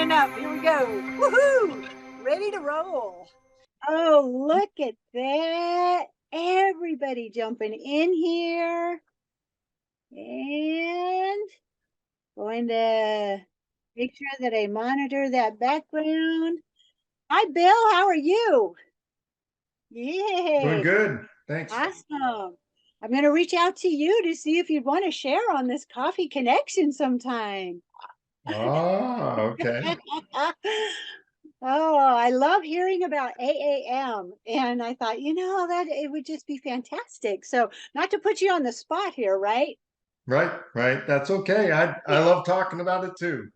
sign up. Here we go. Woohoo! Ready to roll. Oh, look at that. Everybody jumping in here. And going to make sure that I monitor that background. Hi, Bill. How are you? Doing Yay. good. Thanks. Awesome. I'm going to reach out to you to see if you'd want to share on this coffee connection sometime. Okay. Oh, I love hearing about AAM. And I thought, that it would just be fantastic. So, not to put you on the spot here, right? Right. That's okay. I love talking about it too.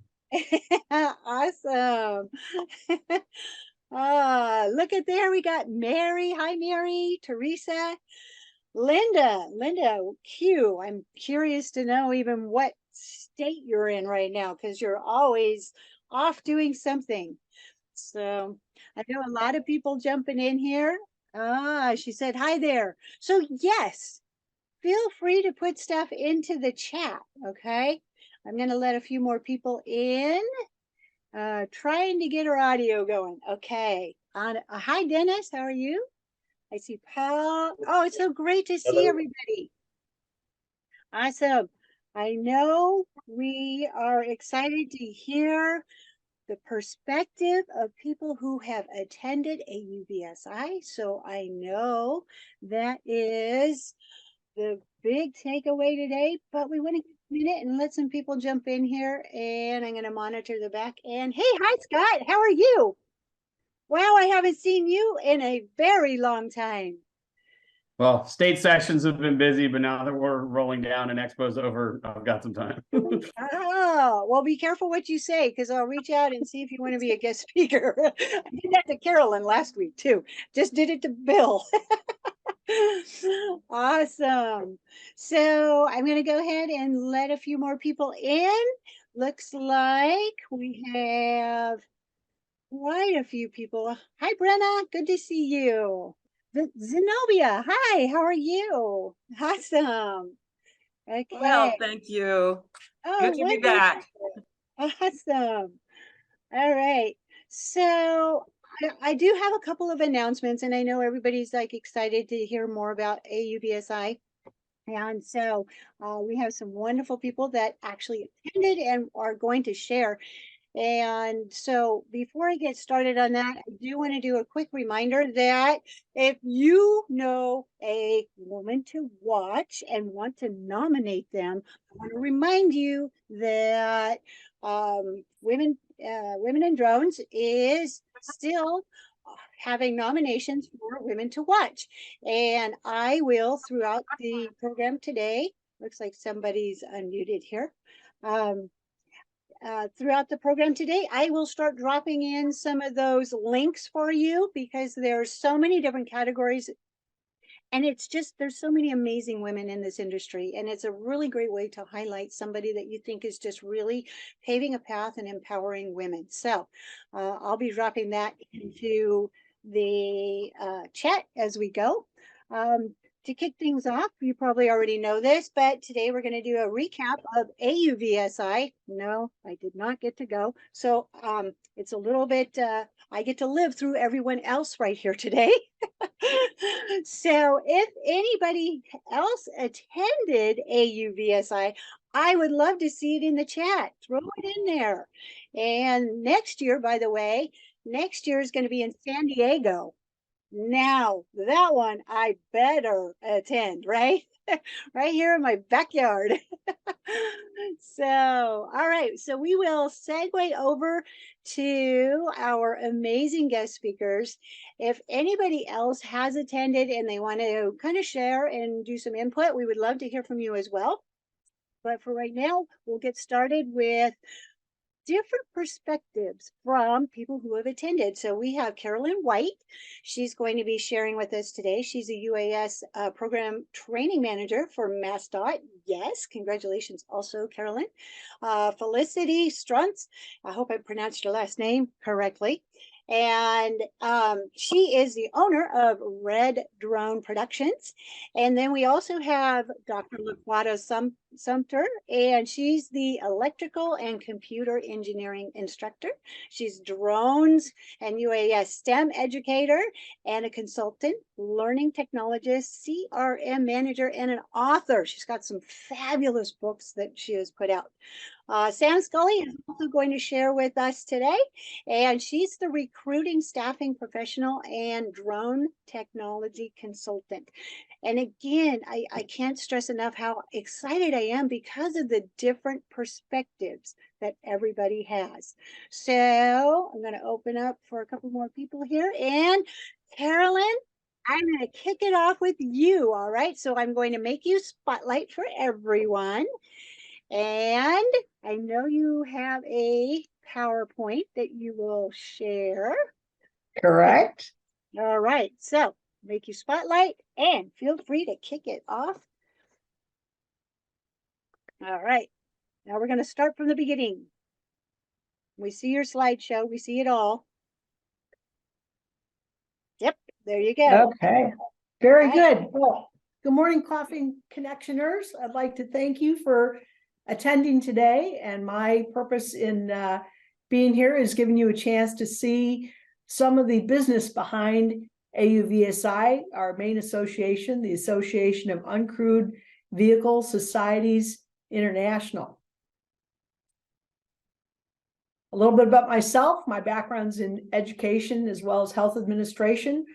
Awesome. Look at there. We got Mary. Hi, Mary. Teresa. Linda, Q. I'm curious to know even what state you're in right now because you're always off doing something. So I know a lot of people jumping in here. She said, hi there. So, yes, feel free to put stuff into the chat. Okay. I'm going to let a few more people in, trying to get our audio going. Okay. Hi, Dennis. How are you? I see Paul. Oh, it's so great to see Hello. everybody. Awesome. I know we are excited to hear the perspective of people who have attended AUVSI. So I know that is the big takeaway today, but we want to give a minute and let some people jump in here, and I'm going to monitor the back end. Hey, hi, Scott. How are you? Wow, I haven't seen you in a very long time. Well, state sessions have been busy, but now that we're rolling down and Expo's over, I've got some time. Oh, well, be careful what you say because I'll reach out and see if you want to be a guest speaker. I did that to Carolyn last week too. Just did it to Bill. Awesome. So I'm going to go ahead and let a few more people in. Looks like we have quite a few people. Hi, Brenna. Good to see you. Zenobia. Hi, how are you? Awesome. Okay. Well, thank you. Oh, Good to be wonderful. back. Awesome. All right. So I do have a couple of announcements, and I know everybody's like excited to hear more about AUVSI. And so we have some wonderful people that actually attended and are going to share. And so before I get started on that, I do want to do a quick reminder that if you know a woman to watch and want to nominate them, I want to remind you that Women in Drones is still having nominations for women to watch. And I will, throughout the program today, looks like somebody's unmuted here. Throughout the program today, I will start dropping in some of those links for you because there's so many different categories. And it's just, there's so many amazing women in this industry. And it's a really great way to highlight somebody that you think is just really paving a path and empowering women. So I'll be dropping that into the chat as we go. To kick things off, you probably already know this, but today we're going to do a recap of AUVSI. No, I did not get to go. So it's a little bit, I get to live through everyone else right here today. So if anybody else attended AUVSI, I would love to see it in the chat. Throw it in there. And next year, by the way, next year is going to be in San Diego. Now, that one I better attend, right? Right here in my backyard. So, all right. So we will segue over to our amazing guest speakers. If anybody else has attended and they want to kind of share and do some input, we would love to hear from you as well. But for right now, we'll get started with different perspectives from people who have attended. So we have Carolyn White. She's going to be sharing with us today. She's a UAS program training manager for MassDOT. Yes, congratulations also, Carolyn. Felicity Struntz, I hope I pronounced your last name correctly. And she is the owner of Red Drone Productions. And then we also have Dr. LaQuata Sumter, and she's the electrical and computer engineering instructor. She's drones and UAS STEM educator and a consultant, learning technologist, CRM manager, and an author. She's got some fabulous books that she has put out. Sam Scully is also going to share with us today, and she's the recruiting staffing professional and drone technology consultant. And again, I can't stress enough how excited I am because of the different perspectives that everybody has. So I'm going to open up for a couple more people here. And Carolyn, I'm going to kick it off with you. All right. So I'm going to make you spotlight for everyone. And I know you have a PowerPoint that you will share. Correct. All right, so make you spotlight and feel free to kick it off. All right, now we're going to start from the beginning. We see your slideshow, we see it all. Yep, there you go. Okay. Very Right. good. Well, good morning, Coffee Connectioners. I'd like to thank you for attending today. And my purpose in being here is giving you a chance to see some of the business behind AUVSI, our main association, the Association of Uncrewed Vehicle Societies International. A little bit about myself. My background's in education as well as health administration.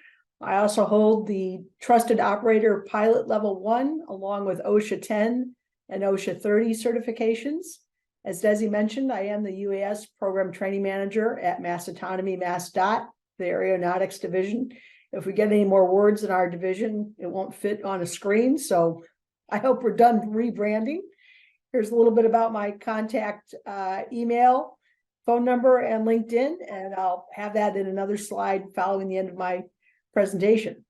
I also hold the Trusted Operator Pilot Level 1, along with OSHA 10 and OSHA 30 certifications. As Desi mentioned, I am the UAS Program Training Manager at Mass Autonomy, MassDOT, the Aeronautics Division. If we get any more words in our division, it won't fit on a screen, so I hope we're done rebranding. Here's a little bit about my contact email, phone number, and LinkedIn, and I'll have that in another slide following the end of my presentation.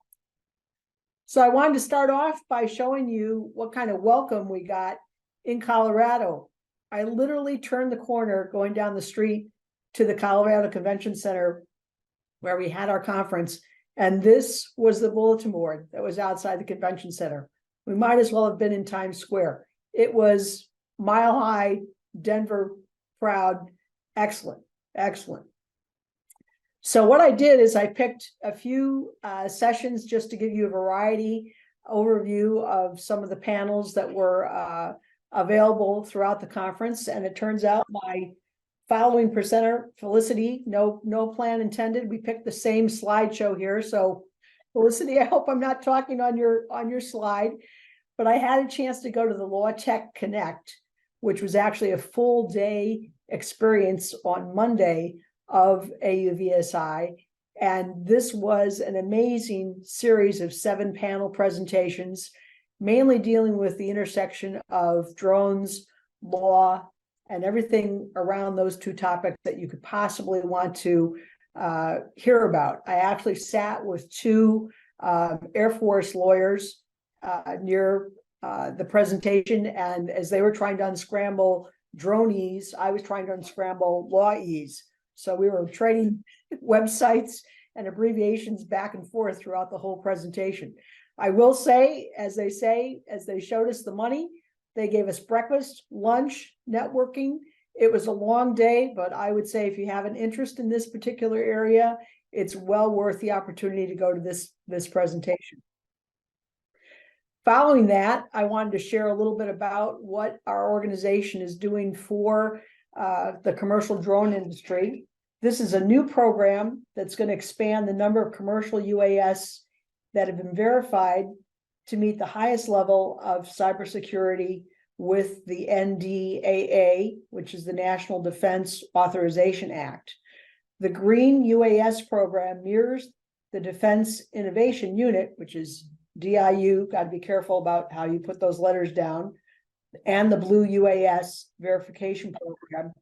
So I wanted to start off by showing you what kind of welcome we got in Colorado. I literally turned the corner going down the street to the Colorado Convention Center where we had our conference, and this was the bulletin board that was outside the convention center. We might as well have been in Times Square. It was mile high, Denver proud, excellent, excellent. So what I did is I picked a few sessions just to give you a variety overview of some of the panels that were available throughout the conference. And it turns out my following presenter, Felicity, no plan intended. We picked the same slideshow here. So Felicity, I hope I'm not talking on your slide, but I had a chance to go to the Law Tech Connect, which was actually a full day experience on Monday of AUVSI. And this was an amazing series of 7 panel presentations, mainly dealing with the intersection of drones, law, and everything around those two topics that you could possibly want to hear about. I actually sat with 2 Air Force lawyers near the presentation, and as they were trying to unscramble drone-ese, I was trying to unscramble law-ese. So we were trading websites and abbreviations back and forth throughout the whole presentation. I will say, as they showed us the money, they gave us breakfast, lunch, networking. It was a long day, but I would say if you have an interest in this particular area, it's well worth the opportunity to go to this presentation. Following that, I wanted to share a little bit about what our organization is doing for the commercial drone industry. This is a new program that's going to expand the number of commercial UAS that have been verified to meet the highest level of cybersecurity with the NDAA, which is the National Defense Authorization Act. The Green UAS program mirrors the Defense Innovation Unit, which is DIU, got to be careful about how you put those letters down, and the Blue UAS verification program,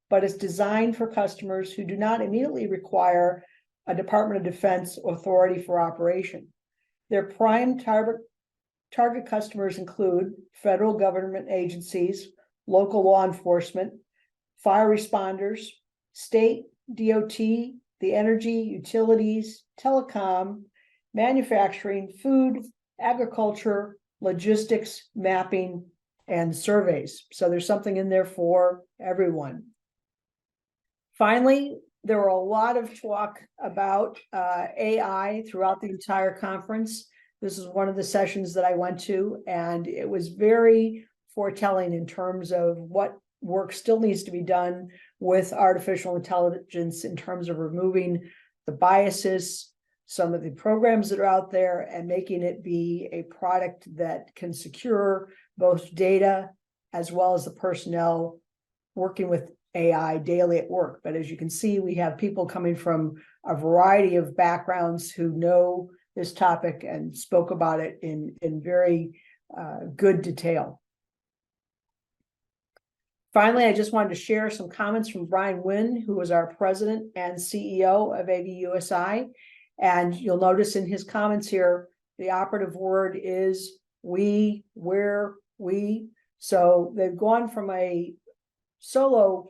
but it's designed for customers who do not immediately require a Department of Defense authority for operation. Their prime target customers include federal government agencies, local law enforcement, fire responders, state, DOT, the energy, utilities, telecom, manufacturing, food, agriculture, logistics, mapping, and surveys. So there's something in there for everyone. Finally, there were a lot of talk about AI throughout the entire conference. This is one of the sessions that I went to, and it was very foretelling in terms of what work still needs to be done with artificial intelligence in terms of removing the biases, some of the programs that are out there, and making it be a product that can secure both data as well as the personnel working with AI daily at work. But as you can see, we have people coming from a variety of backgrounds who know this topic and spoke about it in very good detail. Finally, I just wanted to share some comments from Brian Wynn, who is our president and CEO of AUVSI. And you'll notice in his comments here, the operative word is we, where, we. So they've gone from a solo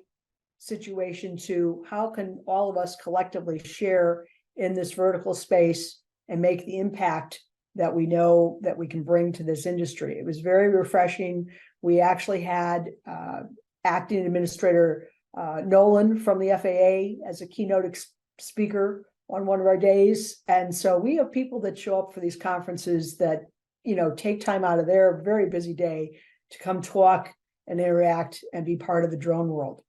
situation to how can all of us collectively share in this vertical space and make the impact that we know that we can bring to this industry. It was very refreshing. We actually had acting administrator Nolan from the FAA as a keynote speaker on one of our days. And so we have people that show up for these conferences that, you know, take time out of their very busy day to come talk and interact and be part of the drone world.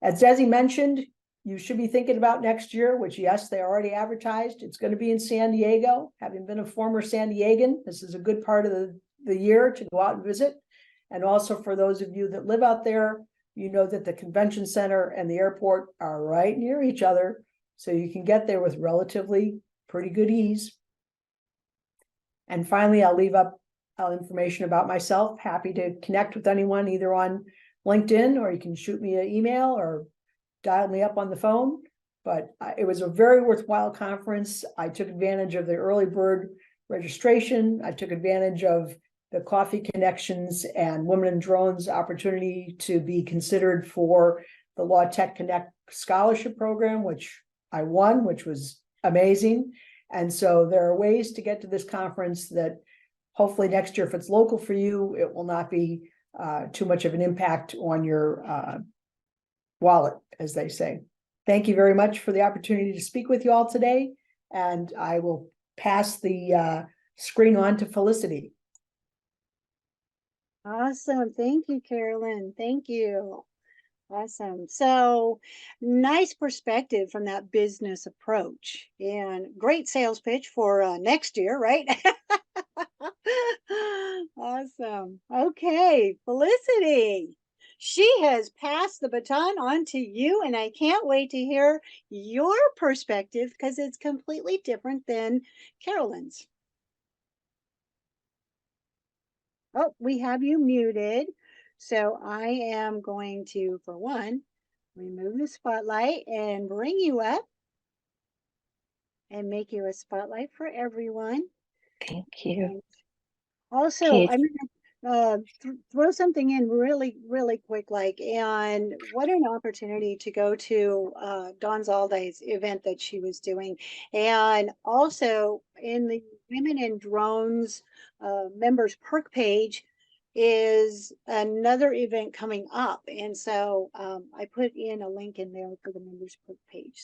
As Desi mentioned, you should be thinking about next year, which, yes, they already advertised. It's going to be in San Diego. Having been a former San Diegan, this is a good part of the year to go out and visit. And also for those of you that live out there, you know that the convention center and the airport are right near each other. So you can get there with relatively pretty good ease. And finally, I'll leave up information about myself. Happy to connect with anyone either on LinkedIn, or you can shoot me an email or dial me up on the phone. But it was a very worthwhile conference. I took advantage of the early bird registration. I took advantage of the Coffee Connections and Women in Drones opportunity to be considered for the Law Tech Connect Scholarship Program, which I won, which was amazing. And so there are ways to get to this conference that hopefully next year, if it's local for you, it will not be too much of an impact on your wallet, as they say. Thank you very much for the opportunity to speak with you all today. And I will pass the screen on to Felicity. Awesome. Thank you, Carolyn. Thank you. Awesome. So nice perspective from that business approach, and great sales pitch for next year, right? Awesome. Okay, Felicity. She has passed the baton on to you, and I can't wait to hear your perspective because it's completely different than Carolyn's. Oh, we have you muted. So I am going to, for one, remove the spotlight and bring you up and make you a spotlight for everyone. Thank you. And also, Okay. I'm going to throw something in really quick, and what an opportunity to go to Dawn Zalday's event that she was doing. And also in the Women in Drones members perk page is another event coming up. And so I put in a link in there for the members perk page.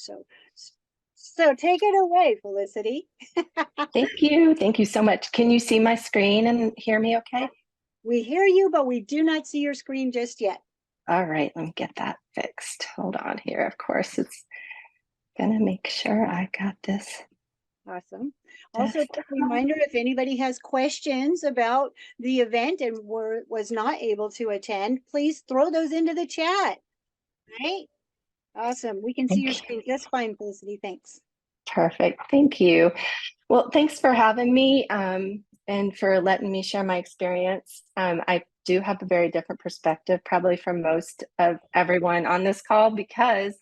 So take it away, Felicity. Thank you. Thank you so much. Can you see my screen and hear me okay? We hear you, but we do not see your screen just yet. All right, let me get that fixed. Hold on here. Of course, it's gonna make sure I got this. Awesome. Also, a quick reminder, if anybody has questions about the event and was not able to attend, please throw those into the chat. Right? Awesome. We can see your screen just fine, Felicity. Thanks. Perfect. Thank you. Well, thanks for having me and for letting me share my experience. I do have a very different perspective, probably from most of everyone on this call, because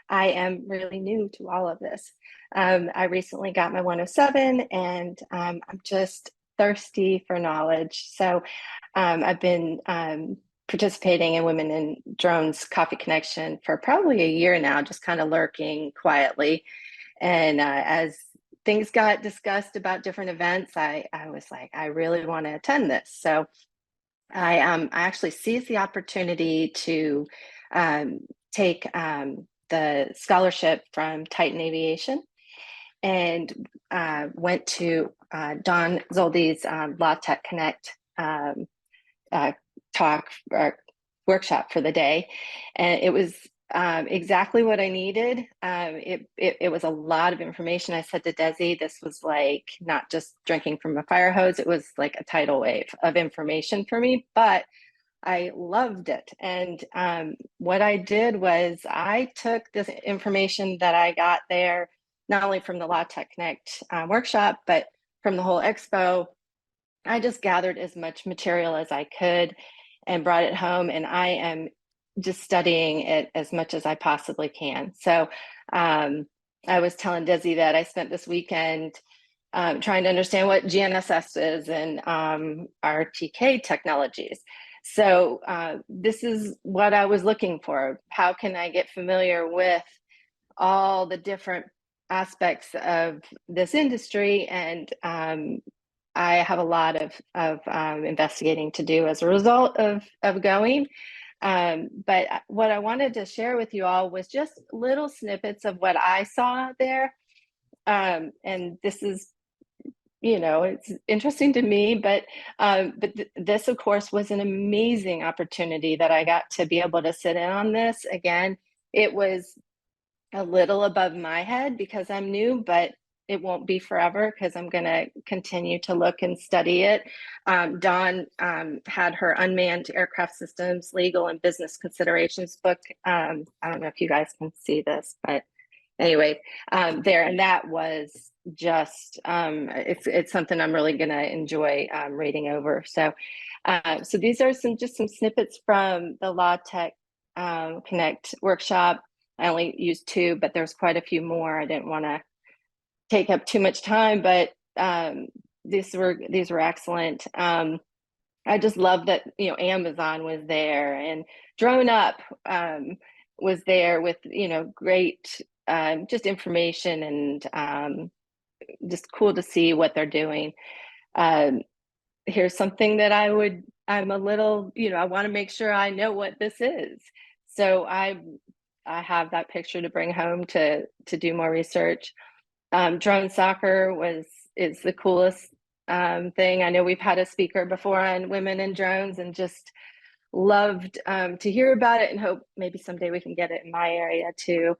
I am really new to all of this. I recently got my 107 and I'm just thirsty for knowledge. So I've been participating in Women in Drones Coffee Connection for probably a year now, just kind of lurking quietly. And as things got discussed about different events, I was like, I really want to attend this. So I actually seized the opportunity to take the scholarship from Titan Aviation and went to Don Zoldi's Law Tech Connect talk or workshop for the day, and it was exactly what I needed. It was a lot of information. I said to Desi, this was like not just drinking from a fire hose, it was like a tidal wave of information for me, but I loved it. And what I did was I took this information that I got there, not only from the Law Tech Connect workshop, but from the whole expo. I just gathered as much material as I could and brought it home, and I am just studying it as much as I possibly can. So I was telling Desi that I spent this weekend trying to understand what GNSS is and RTK technologies. So this is what I was looking for. How can I get familiar with all the different aspects of this industry? And I have a lot of investigating to do as a result of going. But what I wanted to share with you all was just little snippets of what I saw there. And this is, it's interesting to me, but this, of course, was an amazing opportunity that I got to be able to sit in on this. Again, it was a little above my head because I'm new, but it won't be forever because I'm going to continue to look and study it. Dawn had her Unmanned Aircraft Systems Legal and Business Considerations book. I don't know if you guys can see this, but anyway, there, and that was just it's something I'm really going to enjoy reading over. So so these are some snippets from the Law Tech Connect workshop. I only used 2, but there's quite a few more. I didn't want to take up too much time, but these were excellent. I just love that Amazon was there and Drone Up was there with great just information and just cool to see what they're doing. Here's something that I'm a little, I want to make sure I know what this is. So I have that picture to bring home to do more research. Drone soccer is the coolest thing. I know we've had a speaker before on women in drones and just loved to hear about it and hope maybe someday we can get it in my area too.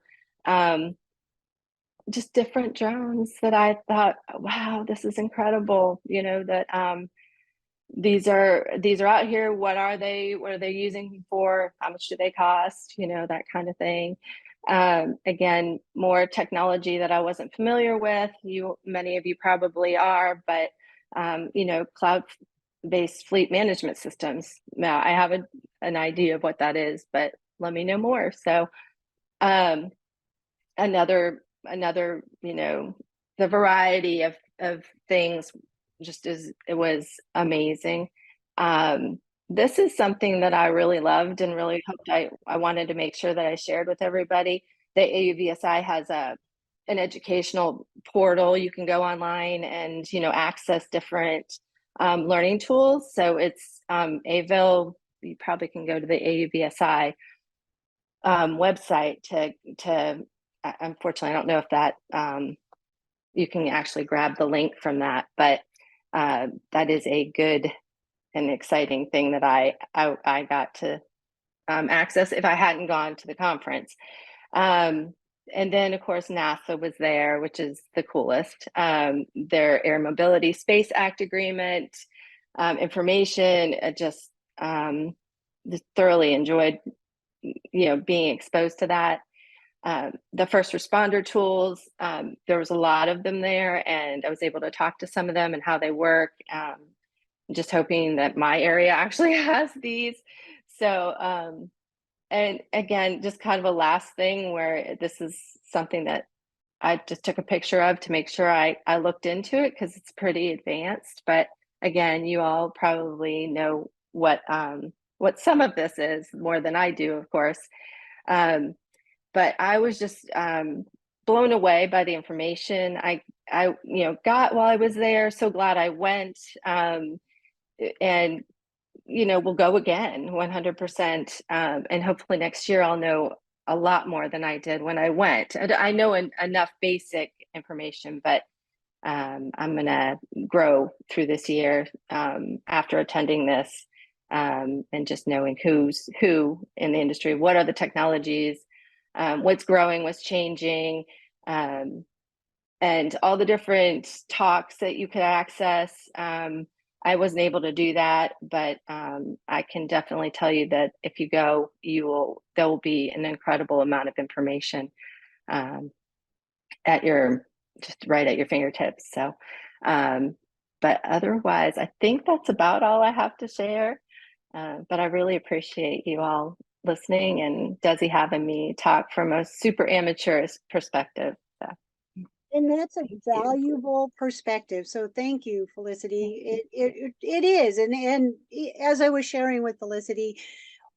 Just different drones that I thought, wow, this is incredible. That these are out here. What are they using them for? How much do they cost? That kind of thing. Again, more technology that I wasn't familiar with. Many of you probably are, but cloud-based fleet management systems. Now I have an idea of what that is, but let me know more. So another, the variety of things it was amazing. This is something that I really loved and really hoped I wanted to make sure that I shared with everybody. The AUVSI has an educational portal. You can go online and access different learning tools. So it's AVIL. You probably can go to the AUVSI website to unfortunately, I don't know if that you can actually grab the link from that, but that is a good and exciting thing that I got to access if I hadn't gone to the conference. And then, of course, NASA was there, which is the coolest. Their Air Mobility Space Act agreement, information, just thoroughly enjoyed, being exposed to that. The first responder tools, there was a lot of them there, and I was able to talk to some of them and how they work. Just hoping that my area actually has these. So, and again, just kind of a last thing where this is something that I just took a picture of to make sure I looked into it because it's pretty advanced. But again, you all probably know what what some of this is, more than I do, of course. But I was just blown away by the information I got while I was there. So glad I went. And we'll go again 100%. And hopefully next year I'll know a lot more than I did when I went. I know enough basic information, but I'm going to grow through this year after attending this, and just knowing who's who in the industry, what are the technologies, what's growing, what's changing, and all the different talks that you could access. I wasn't able to do that, but I can definitely tell you that if you go, there will be an incredible amount of information just right at your fingertips. So, but otherwise, I think that's about all I have to share. But I really appreciate you all listening and Desi having me talk from a super amateur perspective. So. And that's a valuable perspective. So thank you, Felicity. It is. And as I was sharing with Felicity,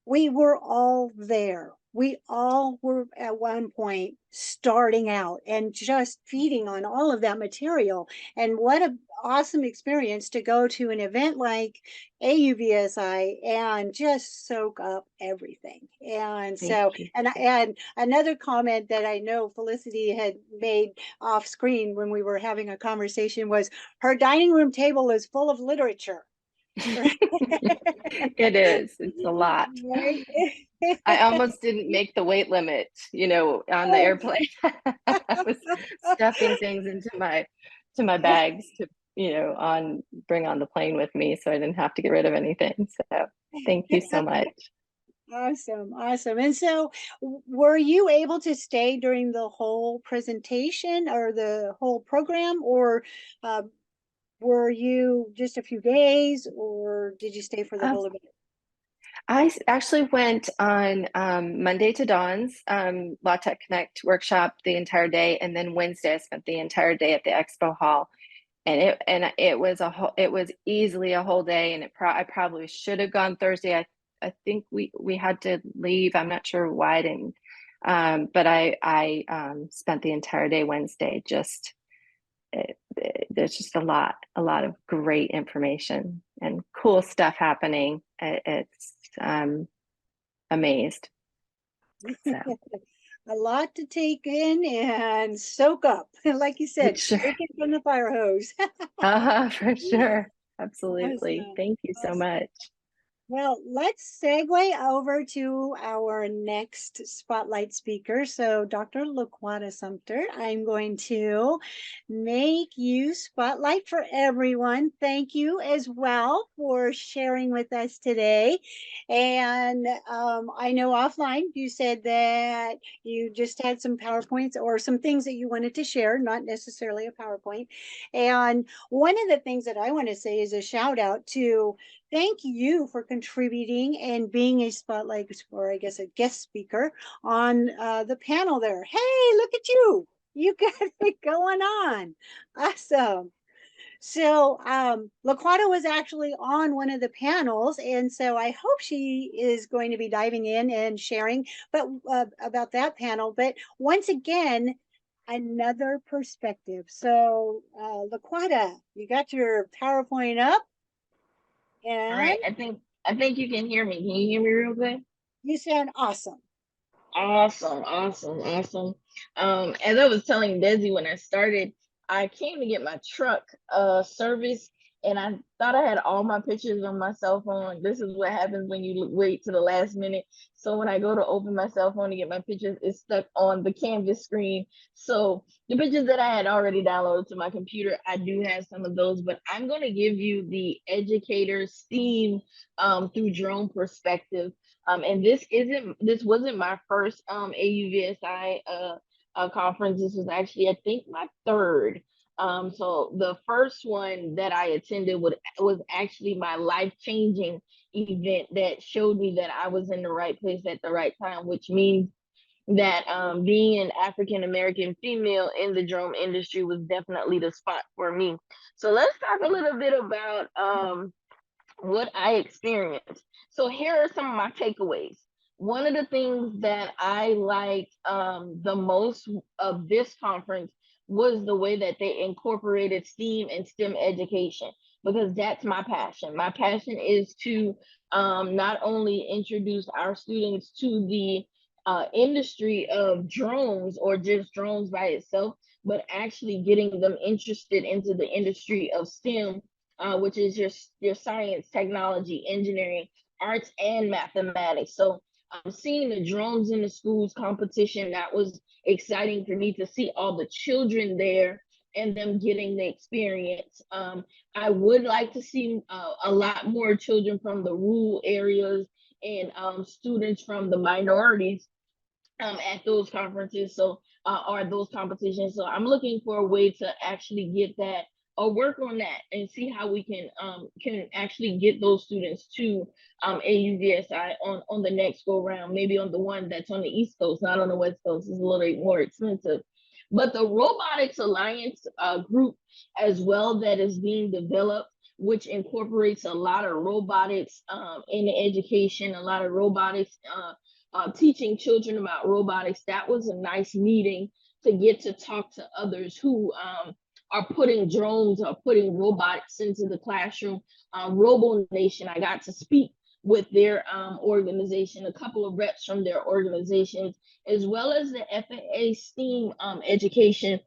we were all there. We all were at one point starting out and just feeding on all of that material. And what an awesome experience to go to an event like AUVSI and just soak up everything. And so, and another comment that I know Felicity had made off screen when we were having a conversation was her dining room table is full of literature. It is. It's a lot. Right? I almost didn't make the weight limit, on the airplane. I was stuffing things into my bags to, bring on the plane with me, so I didn't have to get rid of anything. So thank you so much. Awesome. And so were you able to stay during the whole presentation or the whole program, or were you just a few days, or did you stay for the whole event? I actually went on Monday to Dawn's Law Tech Connect workshop the entire day, and then Wednesday I spent the entire day at the expo hall, and it was easily a whole day, and I probably should have gone Thursday. I think we had to leave. I'm not sure why I didn't, but I spent the entire day Wednesday. There's just a lot of great information and cool stuff happening. It's amazed. So. A lot to take in and soak up. Like you said, Sure. take it from the fire hose. For sure. Absolutely. Awesome. Thank you so much. Well, let's segue over to our next spotlight speaker. So, Dr. LaQuanta Sumter, I'm going to make you spotlight for everyone. Thank you as well for sharing with us today. And I know offline you said that you just had some PowerPoints or some things that you wanted to share, not necessarily a PowerPoint. And one of the things that I want to say is a shout out to thank you for contributing and being a spotlight, or I guess a guest speaker on the panel there. Hey, look at you. You got it going on. Awesome. So LaQuanta was actually on one of the panels, and so I hope she is going to be diving in and sharing about that panel. But once again, another perspective. So LaQuanta, you got your PowerPoint up? And all right, I think you can hear me. Can you hear me real good? You sound awesome. Awesome. As I was telling Desi when I started, I came to get my truck serviced, and I thought I had all my pictures on my cell phone. This is what happens when you wait to the last minute. So when I go to open my cell phone to get my pictures, it's stuck on the canvas screen. So the pictures that I had already downloaded to my computer, I do have some of those, but I'm going to give you the educator STEAM through drone perspective. And this wasn't my first AUVSI conference. This was actually, I think, my third. So the first one that I attended was actually my life-changing event that showed me that I was in the right place at the right time, which means that being an African American female in the drone industry was definitely the spot for me. So let's talk a little bit about what I experienced. So here are some of my takeaways. One of the things that I liked the most of this conference was the way that they incorporated STEAM and STEM education, because that's my passion. My passion is to not only introduce our students to the industry of drones or just drones by itself, but actually getting them interested into the industry of STEM, which is your science, technology, engineering, arts, and mathematics. So seeing the drones in the schools competition, that was exciting for me to see all the children there and them getting the experience. I would like to see a lot more children from the rural areas and students from the minorities at those conferences, so or those competitions. So I'm looking for a way to actually get that or work on that and see how we can actually get those students to AUVSI on the next go round, maybe on the one that's on the East Coast, not on the West Coast. It's a little bit more expensive. But the Robotics Alliance group as well that is being developed, which incorporates a lot of robotics in education, a lot of robotics teaching children about robotics. That was a nice meeting to get to talk to others who are putting drones or putting robotics into the classroom. Robo Nation, I got to speak with their organization, a couple of reps from their organizations, as well as the FAA STEAM education,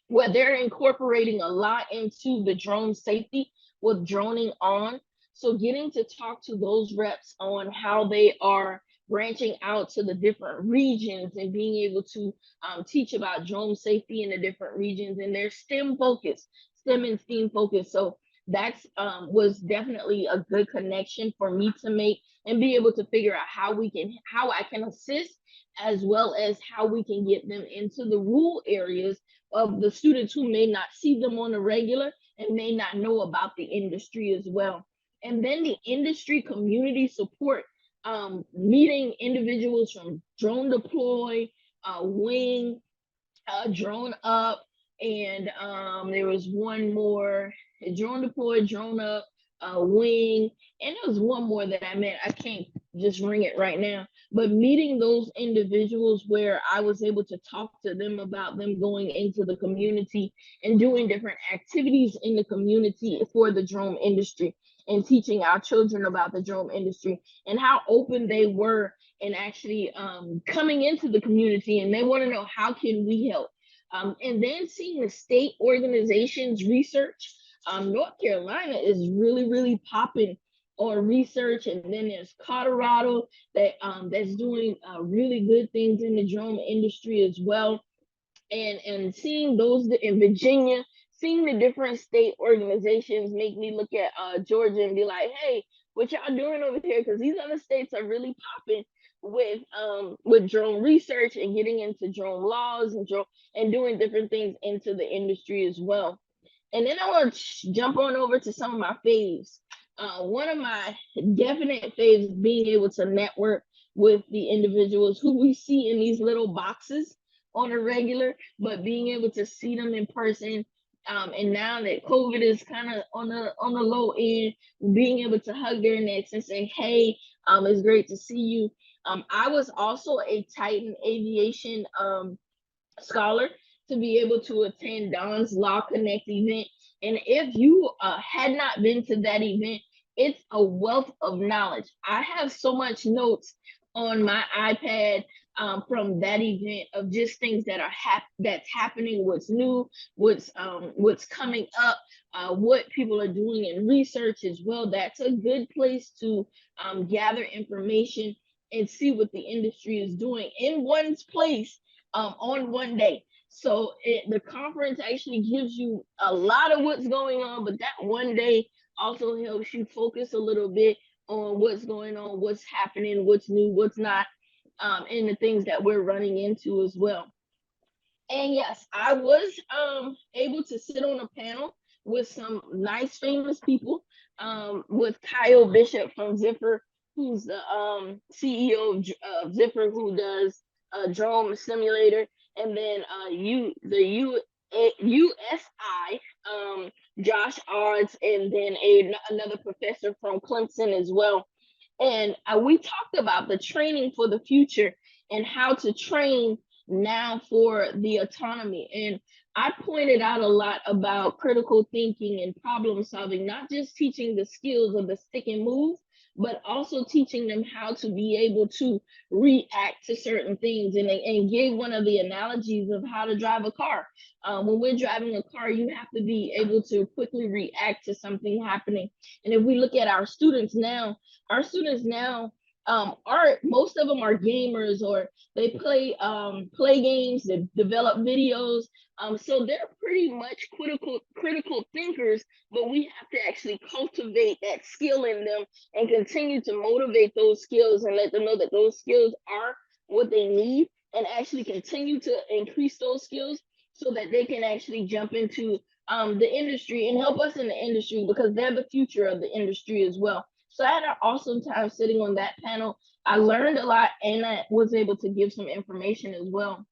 where they're incorporating a lot into the drone safety with droning on. So getting to talk to those reps on how they are branching out to the different regions and being able to teach about drone safety in the different regions, and their STEM focus, STEM and STEAM focus. So that's was definitely a good connection for me to make and be able to figure out how I can assist, as well as how we can get them into the rural areas of the students who may not see them on a regular and may not know about the industry as well. And then the industry community support, meeting individuals from Drone Deploy, Wing, Drone Up, and there was one more, Drone Deploy, Drone Up, Wing, and there was one more that I met. I can't just ring it right now, but meeting those individuals where I was able to talk to them about them going into the community and doing different activities in the community for the drone industry, and teaching our children about the drone industry and how open they were and actually coming into the community, and they want to know how can we help. And then seeing the state organizations research. North Carolina is really, really popping on research, and then there's Colorado that that's doing really good things in the drone industry as well. And seeing those in Virginia, seeing the different state organizations make me look at Georgia and be like, hey, what y'all doing over here? Because these other states are really popping with drone research and getting into drone laws and doing different things into the industry as well. And then I want to jump on over to some of my faves. One of my definite faves is being able to network with the individuals who we see in these little boxes on a regular, but being able to see them in person. And now that COVID is kind of on the low end, being able to hug their necks and say, hey, it's great to see you. I was also a Titan Aviation scholar to be able to attend Don's Law Connect event. And if you had not been to that event, it's a wealth of knowledge. I have so much notes on my iPad from that event of just things that are that's happening, what's new, what's coming up, what people are doing in research as well. That's a good place to gather information and see what the industry is doing in one's place on one day. So the conference actually gives you a lot of what's going on, but that one day also helps you focus a little bit on what's going on, what's happening, what's new, what's not, and the things that we're running into as well. And yes, I was able to sit on a panel with some nice famous people, with Kyle Bishop from Zipper, who's the CEO of Zipper, who does drone simulator, and then USI Josh Ards, and then another professor from Clemson as well. And we talked about the training for the future and how to train now for the autonomy. And I pointed out a lot about critical thinking and problem solving, not just teaching the skills of the stick and move, but also teaching them how to be able to react to certain things. And gave one of the analogies of how to drive a car. When we're driving a car, you have to be able to quickly react to something happening. And if we look at our students now, are most of them are gamers, or they play games, they develop videos. So they're pretty much critical thinkers, but we have to actually cultivate that skill in them and continue to motivate those skills and let them know that those skills are what they need, and actually continue to increase those skills so that they can actually jump into the industry and help us in the industry, because they're the future of the industry as well. So I had an awesome time sitting on that panel. I learned a lot, and I was able to give some information as well.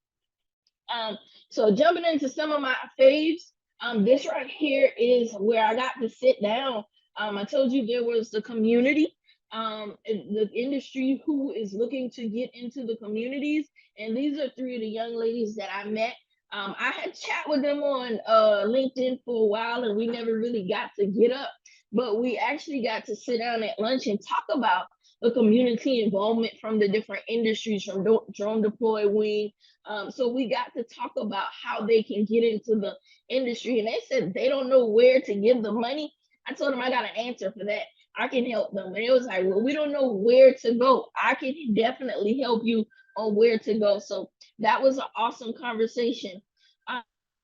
So jumping into some of my faves, this right here is where I got to sit down. I told you there was the community, the industry who is looking to get into the communities. And these are three of the young ladies that I met. I had chat with them on LinkedIn for a while, and we never really got to get up, but we actually got to sit down at lunch and talk about the community involvement from the different industries, from drone deploy wing. So we got to talk about how they can get into the industry, and they said they don't know where to give the money. I told them I got an answer for that. I can help them. And it was like, well, we don't know where to go. I can definitely help you on where to go. So that was an awesome conversation.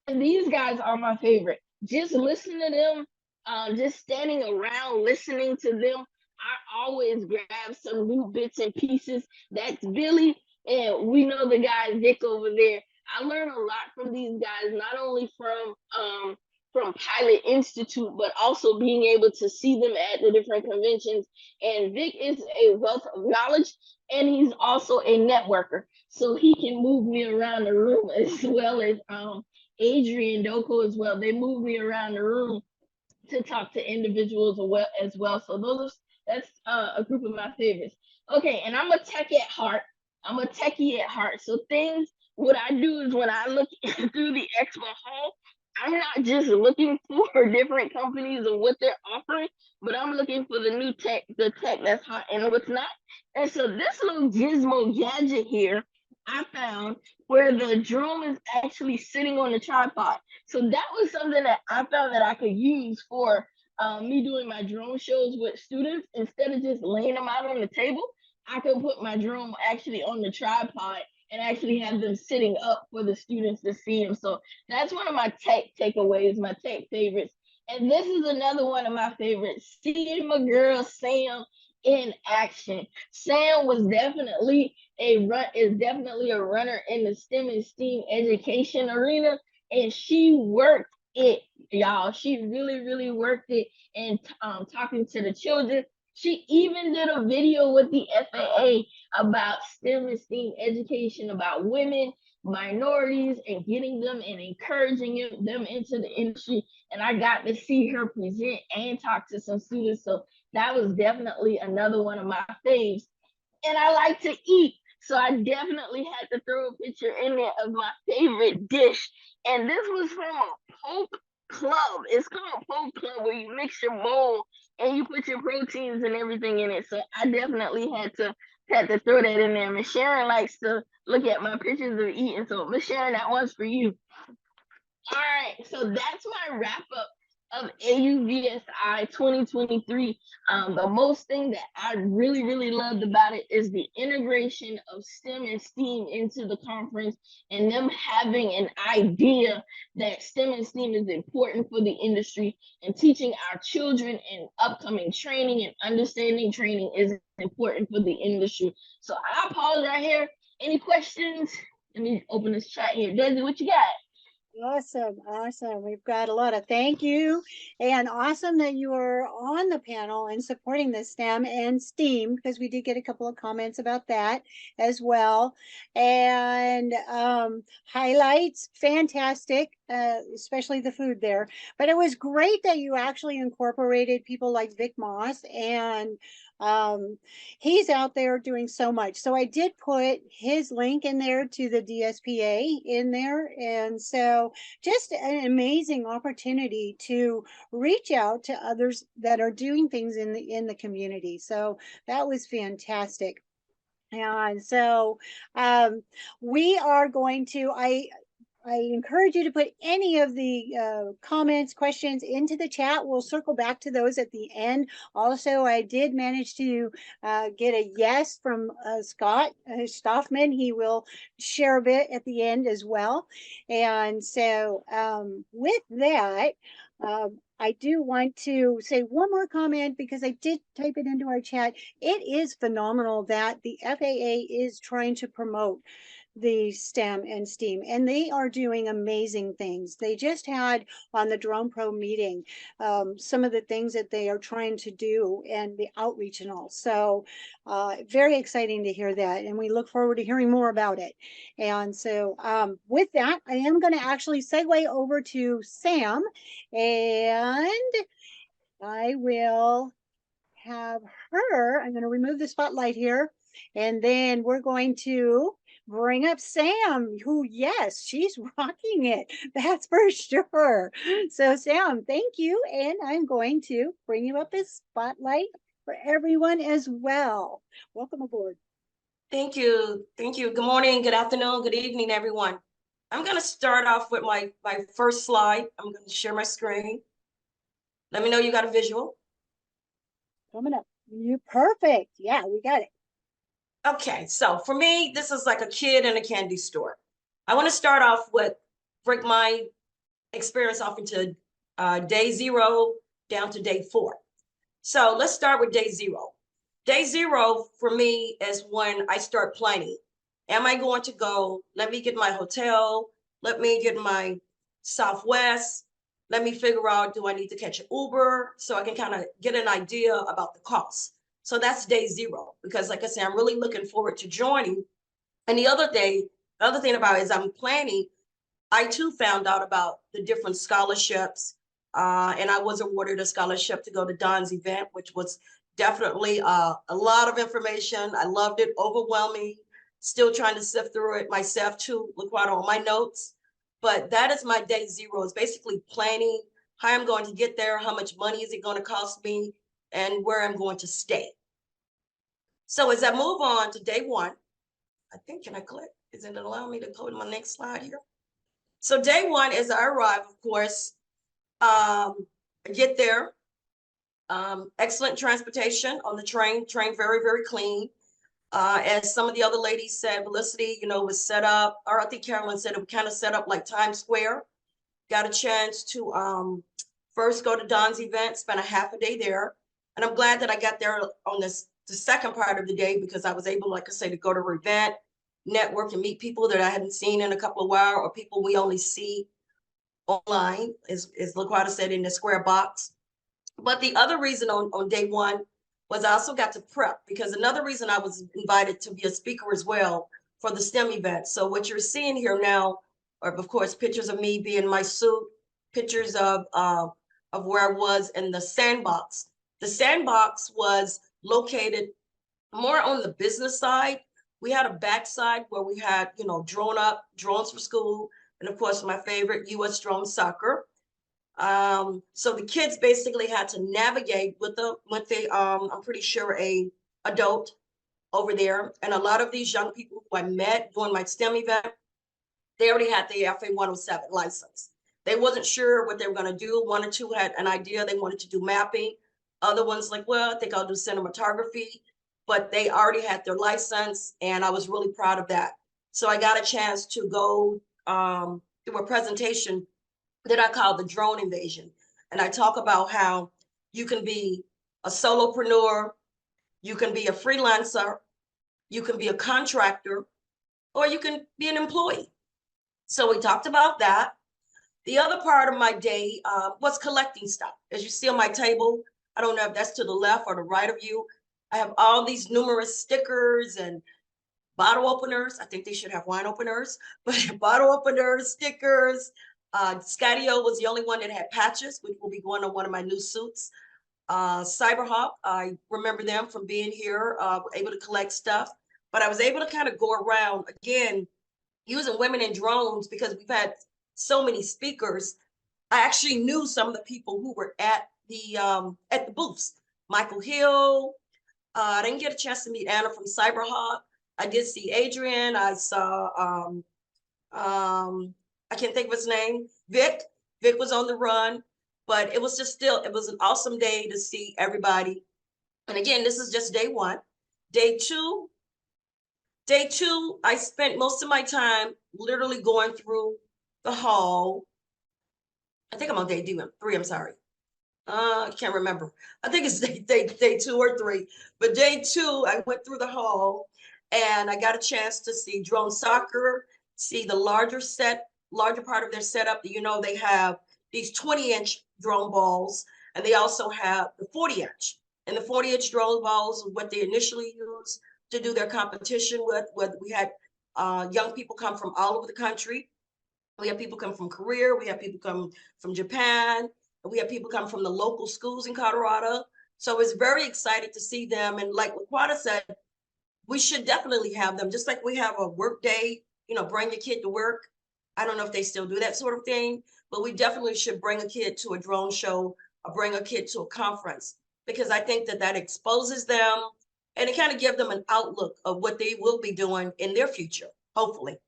And these guys are my favorite. Just listening to them, just standing around listening to them, I always grab some new bits and pieces. That's Billy, and we know the guy Vic over there. I learned a lot from these guys, not only from Pilot Institute, but also being able to see them at the different conventions. And Vic is a wealth of knowledge, and he's also a networker, so he can move me around the room, as well as Adrian Doko as well. They move me around the room to talk to individuals as well. So that's a group of my favorites. Okay, and I'm a tech at heart. I'm a techie at heart. So what I do is when I look through the expo hall, I'm not just looking for different companies and what they're offering, but I'm looking for the new tech, the tech that's hot and what's not. And so this little gizmo gadget here, I found where the drone is actually sitting on the tripod. So that was something that I found that I could use for me doing my drone shows with students. Instead of just laying them out on the table, I could put my drone actually on the tripod and actually have them sitting up for the students to see them. So that's one of my tech takeaways, my tech favorites. And this is another one of my favorites, seeing my girl Sam in action. Sam was definitely definitely a runner in the STEM and STEAM education arena, and she worked it, y'all. She really worked it, and talking to the children. She even did a video with the FAA about STEM and STEAM education, about women, minorities, and getting them and encouraging them into the industry. And I got to see her present and talk to some students. So that was definitely another one of my faves. And I like to eat, so I definitely had to throw a picture in there of my favorite dish. And this was from a poke club. It's called poke club, where you mix your bowl and you put your proteins and everything in it. So I definitely had to throw that in there. Miss Sharon likes to look at my pictures of eating, so Miss Sharon, that one's for you. All right, so that's my wrap up of AUVSI 2023. The most thing that I really loved about it is the integration of STEM and STEAM into the conference, and them having an idea that STEM and STEAM is important for the industry, and teaching our children and upcoming training and understanding training is important for the industry. So I'll pause right here. Any questions? Let me open this chat here. Desi, what you got? Awesome. We've got a lot of thank you, and awesome that you were on the panel and supporting the STEM and STEAM, because we did get a couple of comments about that as well. And highlights, fantastic. especially the food there. But it was great that you actually incorporated people like Vic Moss, and he's out there doing so much. So I did put his link in there to the DSPA in there. And so just an amazing opportunity to reach out to others that are doing things in the community. So that was fantastic. And so we are going to, I encourage you to put any of the comments, questions into the chat. We'll circle back to those at the end. Also, I did manage to get a yes from Scott Stoffman. He will share a bit at the end as well. And so with that, I do want to say one more comment because I did type it into our chat. It is phenomenal that the FAA is trying to promote the STEM and STEAM, and they are doing amazing things. They just had on the Drone Pro meeting some of the things that they are trying to do and the outreach and all. So very exciting to hear that, and we look forward to hearing more about it. And so with that, I am going to actually segue over to Sam, and I will have her, I'm going to remove the spotlight here, and then we're going to bring up Sam, who, yes, she's rocking it. That's for sure. So Sam, thank you. And I'm going to bring you up as spotlight for everyone as well. Welcome aboard. Thank you. Thank you. Good morning, good afternoon, good evening, everyone. I'm going to start off with my first slide. I'm going to share my screen. Let me know you got a visual. Coming up. You perfect. Yeah, we got it. Okay, so for me, this is like a kid in a candy store. I want to start off with break my experience off into day 0 down to day 4. So let's start with day 0. Day 0 for me is when I start planning. Am I going to go? Let me get my hotel. Let me get my Southwest. Let me figure out, do I need to catch an Uber? So I can kind of get an idea about the cost. So that's day 0, because like I said, I'm really looking forward to joining. And the other thing about it is I'm planning, I too found out about the different scholarships. And I was awarded a scholarship to go to Don's event, which was definitely a lot of information. I loved it, overwhelming, still trying to sift through it myself too, look at all my notes. But that is my day 0, is basically planning how I'm going to get there, how much money is it going to cost me, and where I'm going to stay. So as I move on to day 1, I think, can I click? Is it allowing me to go to my next slide here? So day 1 is I arrive, of course, I get there. Excellent transportation on the train very, very clean. As some of the other ladies said, Felicity, was set up, or I think Carolyn said it was kind of set up like Times Square. Got a chance to first go to Don's event, spent a half a day there. And I'm glad that I got there on the second part of the day, because I was able, like I say, to go to an event, network, and meet people that I hadn't seen in a couple of while, or people we only see online, as LaQuada said, in the square box. But the other reason on day 1 was I also got to prep, because another reason I was invited to be a speaker as well for the STEM event. So what you're seeing here now are, of course, pictures of me being in my suit, pictures of where I was in the sandbox. The sandbox was located more on the business side. We had a backside where we had, drones for school, and of course, my favorite, U.S. Drone Soccer. So the kids basically had to navigate with I'm pretty sure a adult over there. And a lot of these young people who I met during my STEM event, they already had the FA 107 license. They wasn't sure what they were going to do. 1 or 2 had an idea they wanted to do mapping. Other ones like, well, I think I'll do cinematography, but they already had their license, and I was really proud of that. So I got a chance to go do a presentation that I call the drone invasion. And I talk about how you can be a solopreneur, you can be a freelancer, you can be a contractor, or you can be an employee. So we talked about that. The other part of my day was collecting stuff. As you see on my table, I don't know if that's to the left or the right of you, I have all these numerous stickers and bottle openers. I think they should have wine openers, but bottle openers, stickers, Skydio was the only one that had patches, which will be going on one of my new suits. Cyberhawk, I remember them from being here, able to collect stuff, but I was able to kind of go around again, using women in drones because we've had so many speakers. I actually knew some of the people who were at the booths. Michael Hill. I didn't get a chance to meet Anna from Cyberhawk. I did see Adrian. I saw I can't think of his name. Vic. Vic was on the run, but it was just still, it was an awesome day to see everybody. And again, this is just day one. Day two, I spent most of my time literally going through the hall. I think I'm on day three, I'm sorry. I can't remember. I think it's day 2 or 3, but day 2, I went through the hall and I got a chance to see drone soccer, see the larger part of their setup. You know, they have these 20-inch drone balls, and they also have the 40-inch. And the 40-inch drone balls are what they initially used to do their competition with. We had young people come from all over the country. We have people come from Korea. We have people come from Japan. We have people come from the local schools in Colorado. So it's very exciting to see them. And like Laquata said, we should definitely have them, just like we have a work day, you know, bring your kid to work. I don't know if they still do that sort of thing, but we definitely should bring a kid to a drone show or bring a kid to a conference, because I think that exposes them and it kind of gives them an outlook of what they will be doing in their future, hopefully.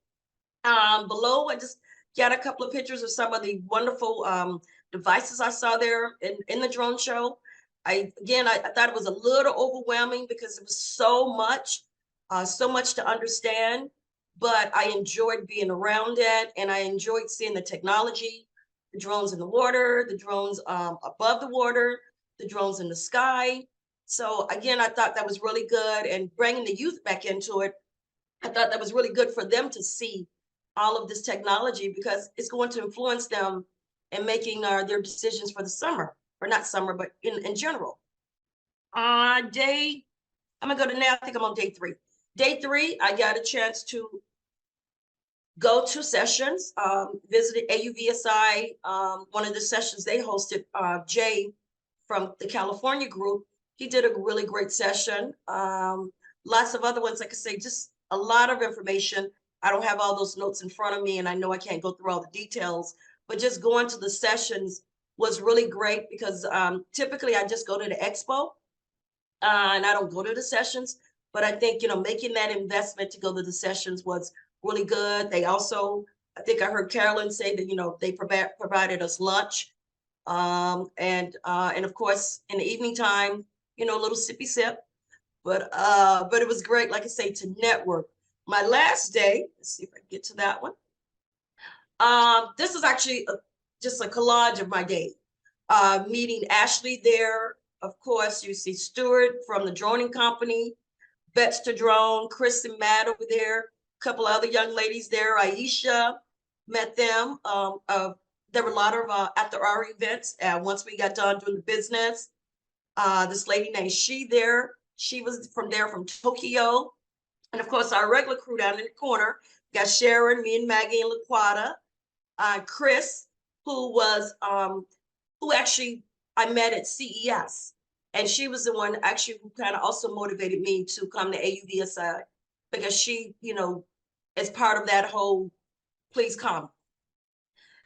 Below, I just got a couple of pictures of some of the wonderful devices I saw there in the drone show. I thought it was a little overwhelming because it was so much to understand, but I enjoyed being around it, and I enjoyed seeing the technology, the drones in the water, the drones above the water, the drones in the sky. So again, I thought that was really good, and bringing the youth back into it, I thought that was really good for them to see all of this technology, because it's going to influence them in making their decisions for the summer, or not summer, but in general. I'm gonna go to now, I think I'm on day 3. Day 3, I got a chance to go to sessions, visited AUVSI, one of the sessions they hosted, Jay from the California group. He did a really great session. Lots of other ones, like I say, just a lot of information. I don't have all those notes in front of me, and I know I can't go through all the details, but just going to the sessions was really great, because typically I just go to the expo and I don't go to the sessions, but I think, you know, making that investment to go to the sessions was really good. They also, I think I heard Carolyn say that, you know, they provided us lunch. And of course, in the evening time, you know, a little sippy sip, but it was great, like I say, to network. My last day, let's see if I can get to that one. This is actually just a collage of my day. Meeting Ashley there. Of course, you see Stuart from the droning company, Bets to Drone, Chris and Matt over there, a couple other young ladies there. Aisha, met them. There were a lot of after our events. Once we got done doing the business, this lady named there. She was from Tokyo. And of course, our regular crew down in the corner, got Sharon, me and Maggie and Laquata, Chris, who actually I met at CES. And she was the one actually who kind of also motivated me to come to AUVSI, because she, you know, is part of that whole please come.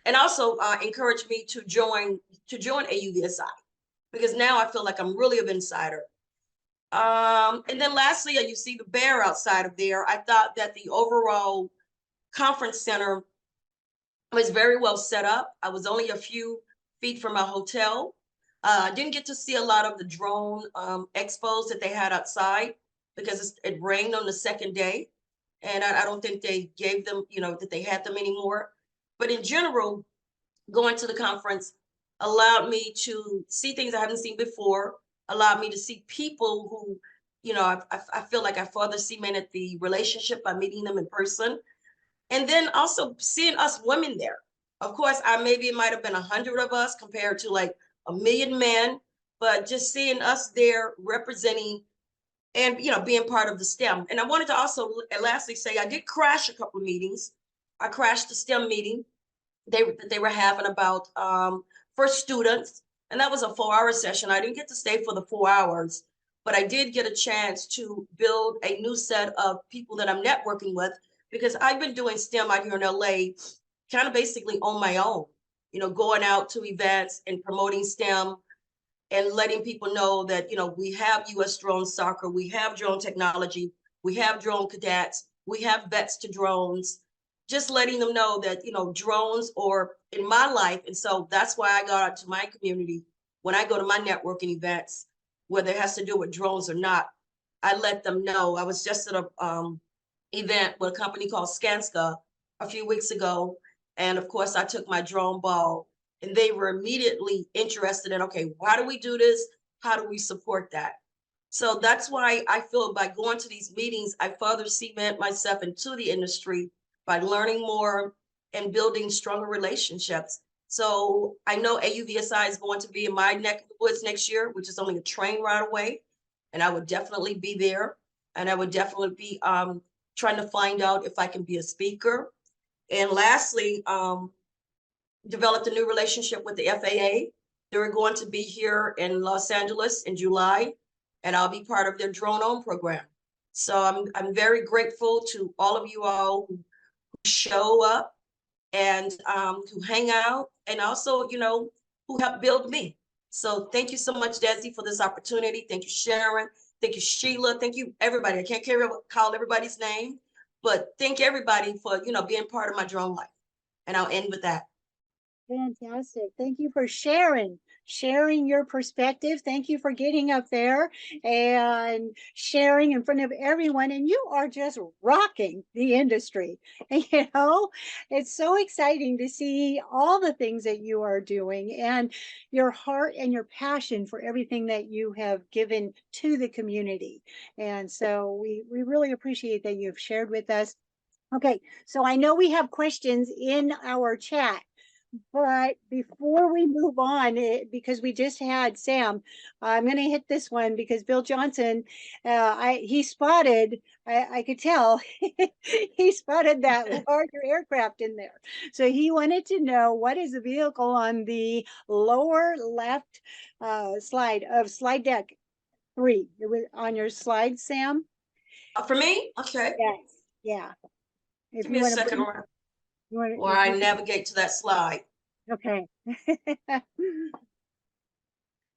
And also encouraged me to join AUVSI, because now I feel like I'm really an insider. And then lastly, you see the bear outside of there. I thought that the overall conference center was very well set up. I was only a few feet from my hotel. I didn't get to see a lot of the drone expos that they had outside, because it rained on the second day. And I don't think they gave them, you know, that they had them anymore. But in general, going to the conference allowed me to see things I haven't seen before, allowed me to see people who, you know, I feel like I further cemented the relationship by meeting them in person. And then also seeing us women there. Of course, maybe it might have been 100 of us compared to like 1 million men, but just seeing us there representing and, you know, being part of the STEM. And I wanted to also lastly say, I did crash a couple of meetings. I crashed the STEM meeting. they were having about for students, and that was a 4-hour session. I didn't get to stay for the 4 hours, but I did get a chance to build a new set of people that I'm networking with, because I've been doing STEM out here in LA kind of basically on my own, you know, going out to events and promoting STEM and letting people know that, you know, we have US drone soccer, we have drone technology, we have drone cadets, we have vets to drones, just letting them know that, you know, drones are in my life. And so that's why I got out to my community. When I go to my networking events, whether it has to do with drones or not, I let them know. I was just at a event with a company called Skanska a few weeks ago. And of course, I took my drone ball, and they were immediately interested in, okay, why do we do this? How do we support that? So that's why I feel by going to these meetings, I further cement myself into the industry by learning more and building stronger relationships. So I know AUVSI is going to be in my neck of the woods next year, which is only a train ride away. And I would definitely be there. And I would definitely be trying to find out if I can be a speaker. And lastly, developed a new relationship with the FAA. They're going to be here in Los Angeles in July, and I'll be part of their drone own program. So I'm very grateful to all of you all who show up and who hang out, and also, you know, who help build me. So thank you so much, Desi, for this opportunity. Thank you, Sharon. Thank you, Sheila. Thank you, everybody. I can't call everybody's name, but thank everybody for, you know, being part of my drone life. And I'll end with that. Fantastic. Thank you for sharing your perspective. Thank you for getting up there and sharing in front of everyone. And you are just rocking the industry. You know, it's so exciting to see all the things that you are doing and your heart and your passion for everything that you have given to the community. And so we really appreciate that you've shared with us. Okay, so I know we have questions in our chat. But before we move on, because we just had Sam, I'm going to hit this one because Bill Johnson, he spotted, I could tell, he spotted that larger aircraft in there. So he wanted to know, what is the vehicle on the lower left slide of slide deck 3? It was on your slide, Sam? For me? Okay. Yes. Yeah. If Give me a second while I navigate to that slide. Okay.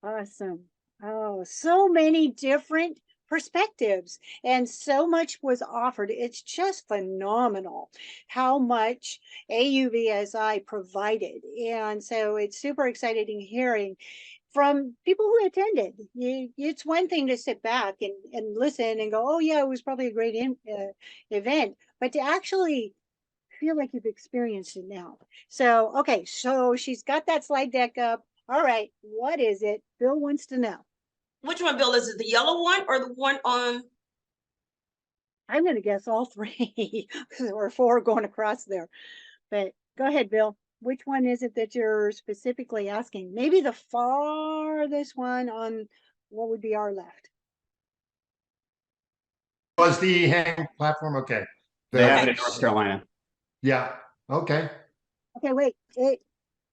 Awesome. Oh, so many different perspectives and so much was offered. It's just phenomenal how much AUVSI provided. And so it's super exciting hearing from people who attended. It's one thing to sit back and listen and go, oh yeah, it was probably a great event, but to actually feel like you've experienced it now. So, okay, so she's got that slide deck up. All right, what is it? Bill wants to know. Which one, Bill? Is it the yellow one or the one on? I'm going to guess all 3 or 4 going across there. But go ahead, Bill. Which one is it that you're specifically asking? Maybe the farthest one on what would be our left. Was the hang platform okay? They have it in North Carolina. Yeah. Okay. Okay, wait.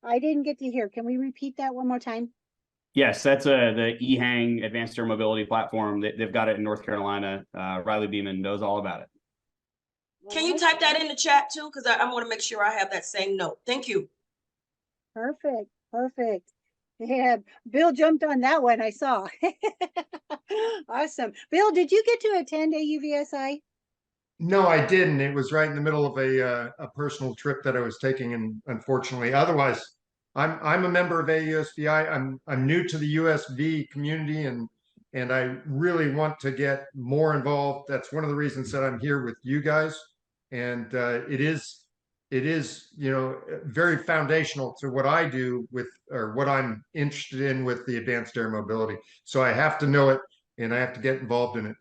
I didn't get to hear. Can we repeat that one more time? Yes, that's the eHang Advanced Air Mobility Platform. They've got it in North Carolina. Riley Beeman knows all about it. Can you type that in the chat too? Because I want to make sure I have that same note. Thank you. Perfect. Perfect. Yeah, Bill jumped on that one. I saw. Awesome. Bill, did you get to attend AUVSI? No, I didn't. It was right in the middle of a personal trip that I was taking, and unfortunately, otherwise, I'm a member of AUSVI. I'm new to the USV community, and I really want to get more involved. That's one of the reasons that I'm here with you guys, and it is very foundational to what I do with, or what I'm interested in with the advanced air mobility. So I have to know it, and I have to get involved in it.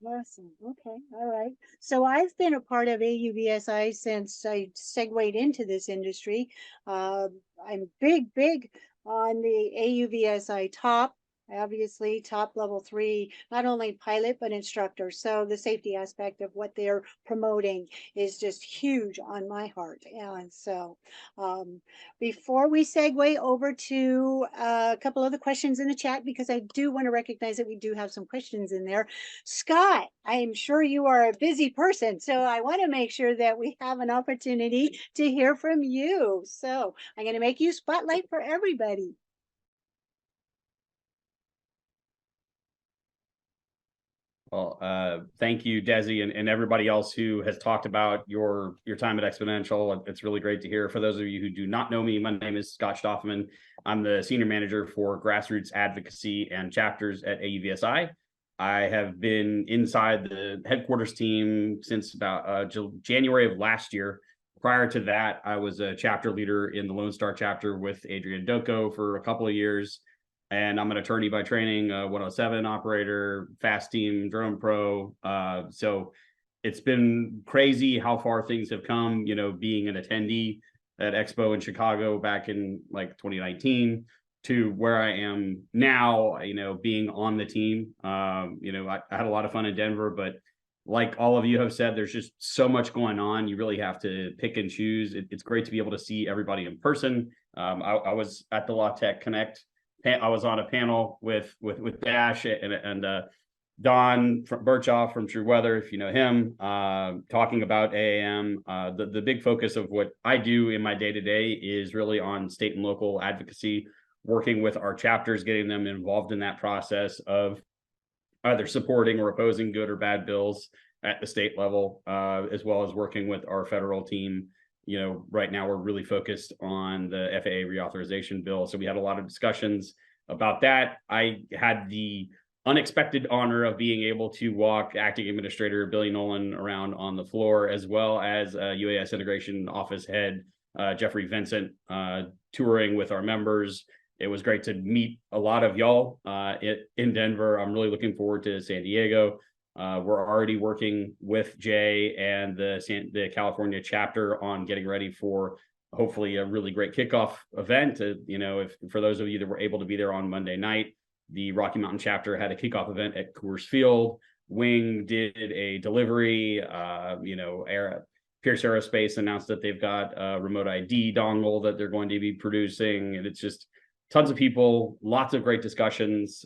Awesome. Okay. All right. So I've been a part of AUVSI since I segued into this industry. I'm big on the AUVSI top. obviously top level 3, not only pilot, but instructor. So the safety aspect of what they're promoting is just huge on my heart. And so before we segue over to a couple of the questions in the chat, because I do want to recognize that we do have some questions in there. Scott, I am sure you are a busy person, so I want to make sure that we have an opportunity to hear from you. So I'm going to make you spotlight for everybody. Well, thank you, Desi, and everybody else who has talked about your time at Xponential. It's really great to hear. For those of you who do not know me, my name is Scott Stoffman. I'm the Senior Manager for Grassroots Advocacy and Chapters at AUVSI. I have been inside the headquarters team since about January of last year. Prior to that, I was a chapter leader in the Lone Star chapter with Adrian Doko for a couple of years. And I'm an attorney by training, 107 operator, fast team, drone pro. So it's been crazy how far things have come, you know, being an attendee at Expo in Chicago back in like 2019 to where I am now, you know, being on the team. You know, I had a lot of fun in Denver, but like all of you have said, there's just so much going on. You really have to pick and choose. It's great to be able to see everybody in person. I was at the La Tech Connect. I was on a panel with Dash and Don Birchoff from True Weather, if you know him, talking about AAM. The big focus of what I do in my day-to-day is really on state and local advocacy, working with our chapters, getting them involved in that process of either supporting or opposing good or bad bills at the state level, as well as working with our federal team. You know, right now we're really focused on the FAA reauthorization bill. So we had a lot of discussions about that. I had the unexpected honor of being able to walk Acting Administrator Billy Nolan around on the floor, as well as UAS Integration Office Head Jeffrey Vincent, touring with our members. It was great to meet a lot of y'all in Denver. I'm really looking forward to San Diego. We're already working with Jay and the California chapter on getting ready for hopefully a really great kickoff event. You know, if for those of you that were able to be there on Monday night, the Rocky Mountain chapter had a kickoff event at Coors Field. Wing did a delivery. You know, Pierce Aerospace announced that they've got a remote ID dongle that they're going to be producing, and it's just tons of people, lots of great discussions.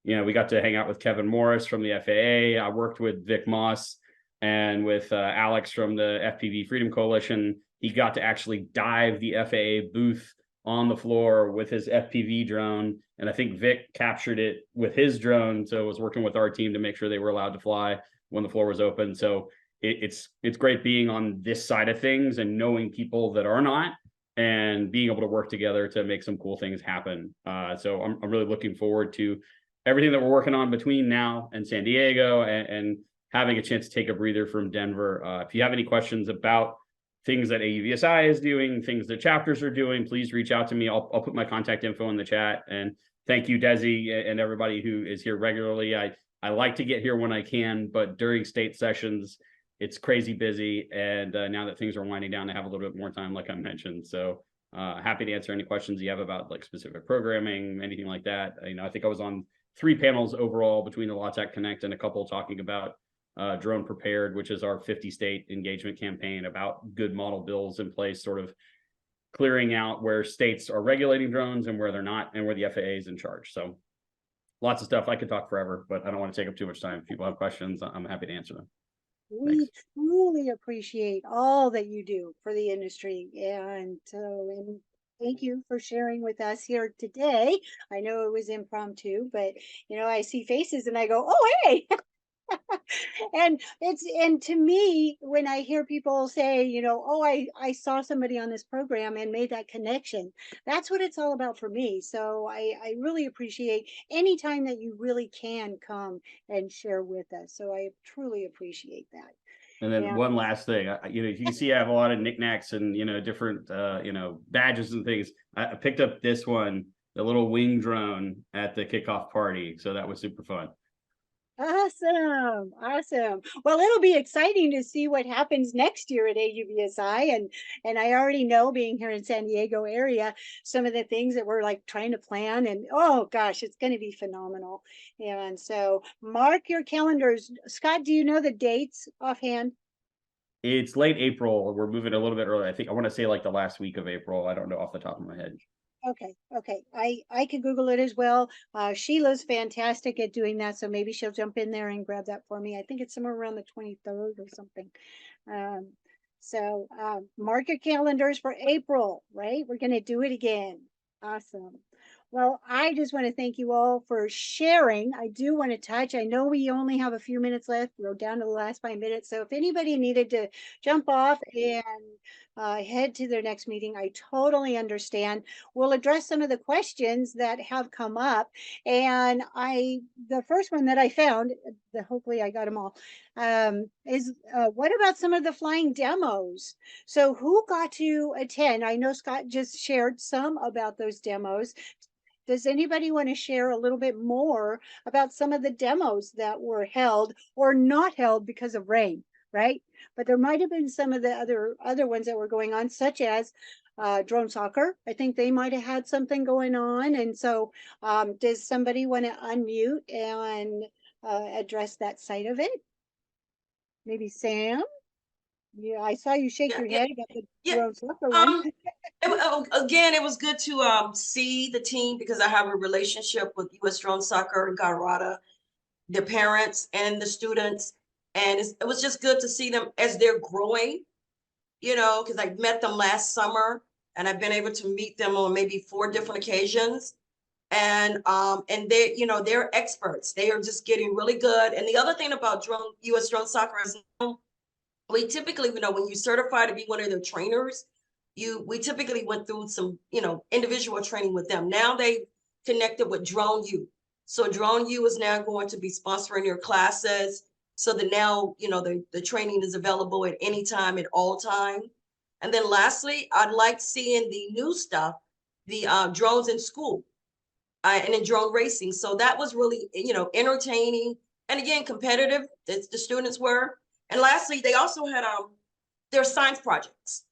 You know, we got to hang out with Kevin Morris from the FAA. I worked with Vic Moss and with Alex from the FPV Freedom Coalition. He got to actually dive the FAA booth on the floor with his FPV drone. And I think Vic captured it with his drone. So I was working with our team to make sure they were allowed to fly when the floor was open. So it's great being on this side of things and knowing people that are not, and being able to work together to make some cool things happen. So I'm really looking forward to everything that we're working on between now and San Diego, and having a chance to take a breather from Denver. If you have any questions about things that AUVSI is doing, things that chapters are doing, please reach out to me. I'll put my contact info in the chat. And thank you, Desi, and everybody who is here regularly. I like to get here when I can, but during state sessions, it's crazy busy. And now that things are winding down, I have a little bit more time, like I mentioned. So happy to answer any questions you have about like specific programming, anything like that. You know, I think I was on 3 panels overall between the La Tech Connect and a couple talking about Drone Prepared, which is our 50-state engagement campaign about good model bills in place, sort of clearing out where states are regulating drones and where they're not, and where the FAA is in charge. So lots of stuff. I could talk forever, but I don't want to take up too much time. If people have questions, I'm happy to answer them. We truly appreciate all that you do for the industry. And thank you for sharing with us here today. I know it was impromptu, but you know, I see faces and I go, oh, hey. And to me, when I hear people say, you know, oh, I saw somebody on this program and made that connection, that's what it's all about for me. So I really appreciate any time that you really can come and share with us. So I truly appreciate that. And then one last thing, you know, you can see I have a lot of knickknacks and, you know, different, you know, badges and things. I picked up this one, the little wing drone at the kickoff party. So that was super fun. Awesome. Awesome. Well, it'll be exciting to see what happens next year at AUVSI. And I already know, being here in San Diego area, some of the things that we're like trying to plan, and oh gosh, it's going to be phenomenal. And so mark your calendars. Scott, do you know the dates offhand? It's late April. We're moving a little bit early. I want to say like the last week of April. I don't know off the top of my head. Okay, okay. I could Google it as well. Sheila's fantastic at doing that, so maybe she'll jump in there and grab that for me. I think it's somewhere around the 23rd or something. Um, mark your calendars for April, right? We're going to do it again. Awesome. Well, I just want to thank you all for sharing. I do want to touch. I know we only have a few minutes left. We're down to the last 5 minutes. So if anybody needed to jump off and head to their next meeting, I totally understand. We'll address some of the questions that have come up. And the first one that I found, hopefully I got them all, is what about some of the flying demos? So who got to attend? I know Scott just shared some about those demos. Does anybody want to share a little bit more about some of the demos that were held or not held because of rain, right? But there might have been some of the other ones that were going on, such as drone soccer. I think they might have had something going on. And so does somebody want to unmute and address that side of it? Maybe Sam? Yeah, I saw you shake Yeah, your yeah, head about the yeah. drone soccer one. Again, it was good to see the team, because I have a relationship with US Drone Soccer in Colorado, the parents and the students. And it was just good to see them as they're growing, because I met them last summer and I've been able to meet them on maybe 4 different occasions. And they, they're experts. They are just getting really good. And the other thing about US Drone Soccer is, we typically, when you certify to be one of their trainers, we typically went through some, individual training with them. Now they connected with Drone U. So Drone U is now going to be sponsoring your classes, so that now, the training is available at any time, at all time. And then lastly, I'd like seeing the new stuff, the drones in school, and in drone racing. So that was really, entertaining, and again, competitive, the students were. And lastly, they also had their science projects.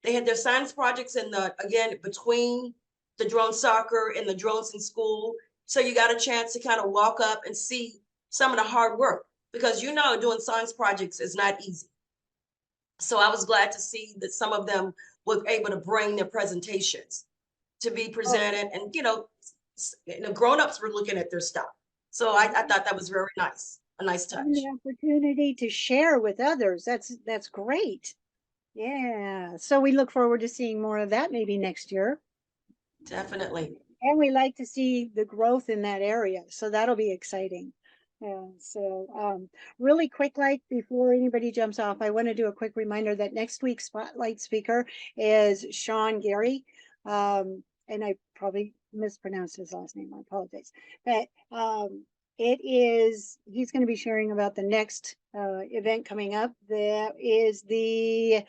They had their science projects again, between the drone soccer and the drones in school. So you got a chance to kind of walk up and see some of the hard work, because doing science projects is not easy. So I was glad to see that some of them were able to bring their presentations to be presented, and the grown-ups were looking at their stuff. So I thought that was very nice, a nice touch. Having the opportunity to share with others. That's great. Yeah. So we look forward to seeing more of that maybe next year. Definitely. And we like to see the growth in that area. So that'll be exciting. Yeah, so really quick, like before anybody jumps off, I want to do a quick reminder that next week's spotlight speaker is Sean Gary. And I probably mispronounced his last name. I apologize. But he's going to be sharing about the next event coming up. That is the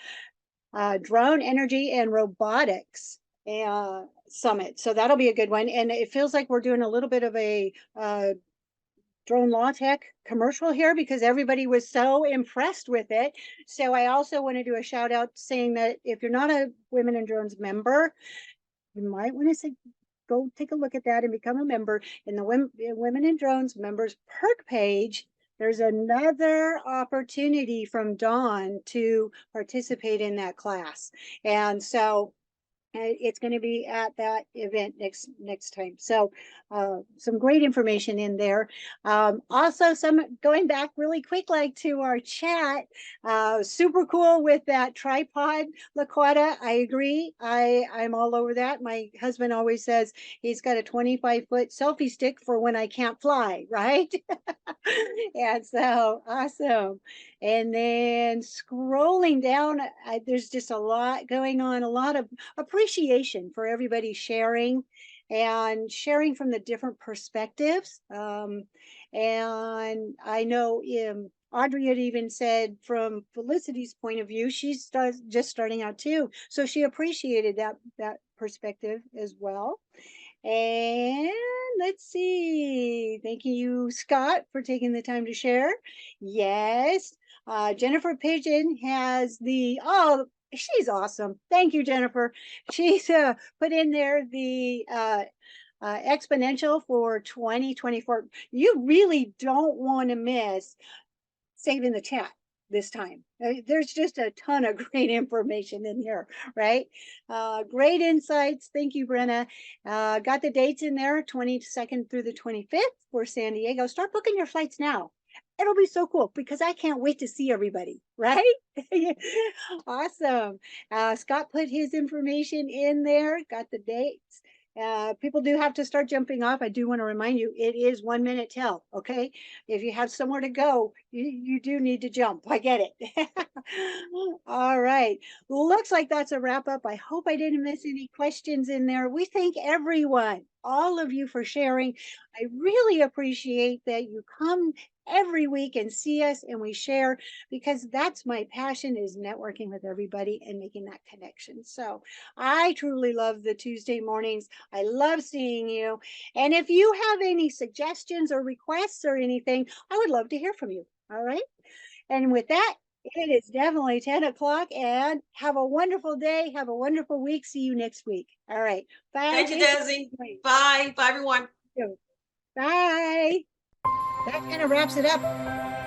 Drone Energy and Robotics Summit. So that'll be a good one. And it feels like we're doing a little bit of a drone law tech commercial here, because everybody was so impressed with it. So I also want to do a shout out saying that if you're not a Women in Drones member, you might want to go take a look at that and become a member. In the Women in Drones members perk page, there's another opportunity from Dawn to participate in that class. And so it's going to be at that event next time. So some great information in there. Also, some going back really quick, like to our chat, super cool with that tripod, Lakota. I agree. I'm all over that. My husband always says he's got a 25-foot selfie stick for when I can't fly, right? And so awesome. And then scrolling down, there's just a lot going on, a lot of appreciation for everybody sharing and sharing from the different perspectives. And I know Audrey had even said from Felicity's point of view, she's just starting out too. So she appreciated that perspective as well. And let's see. Thank you, Scott, for taking the time to share. Yes. Jennifer Pigeon has oh, she's awesome. Thank you, Jennifer. She's put in there the exponential for 2024. You really don't want to miss saving the chat this time. There's just a ton of great information in here, right? Great insights. Thank you, Brenna. Got the dates in there, 22nd through the 25th for San Diego. Start booking your flights now. It'll be so cool because I can't wait to see everybody, right? Awesome. Scott put his information in there, got the dates. People do have to start jumping off. I do want to remind you, it is 1 minute till, okay? If you have somewhere to go, you do need to jump. I get it. All right. Looks like that's a wrap up. I hope I didn't miss any questions in there. We thank everyone, all of you for sharing. I really appreciate that you come every week and see us and we share, because that's my passion, is networking with everybody and making that connection. So I truly love the Tuesday mornings. I love seeing you. And if you have any suggestions or requests or anything, I would love to hear from you. All right. And with that, it is definitely 10 o'clock, and have a wonderful day. Have a wonderful week. See you next week. All right. Bye. Thank you, Desi. Bye. Bye, everyone. Bye. That kind of wraps it up.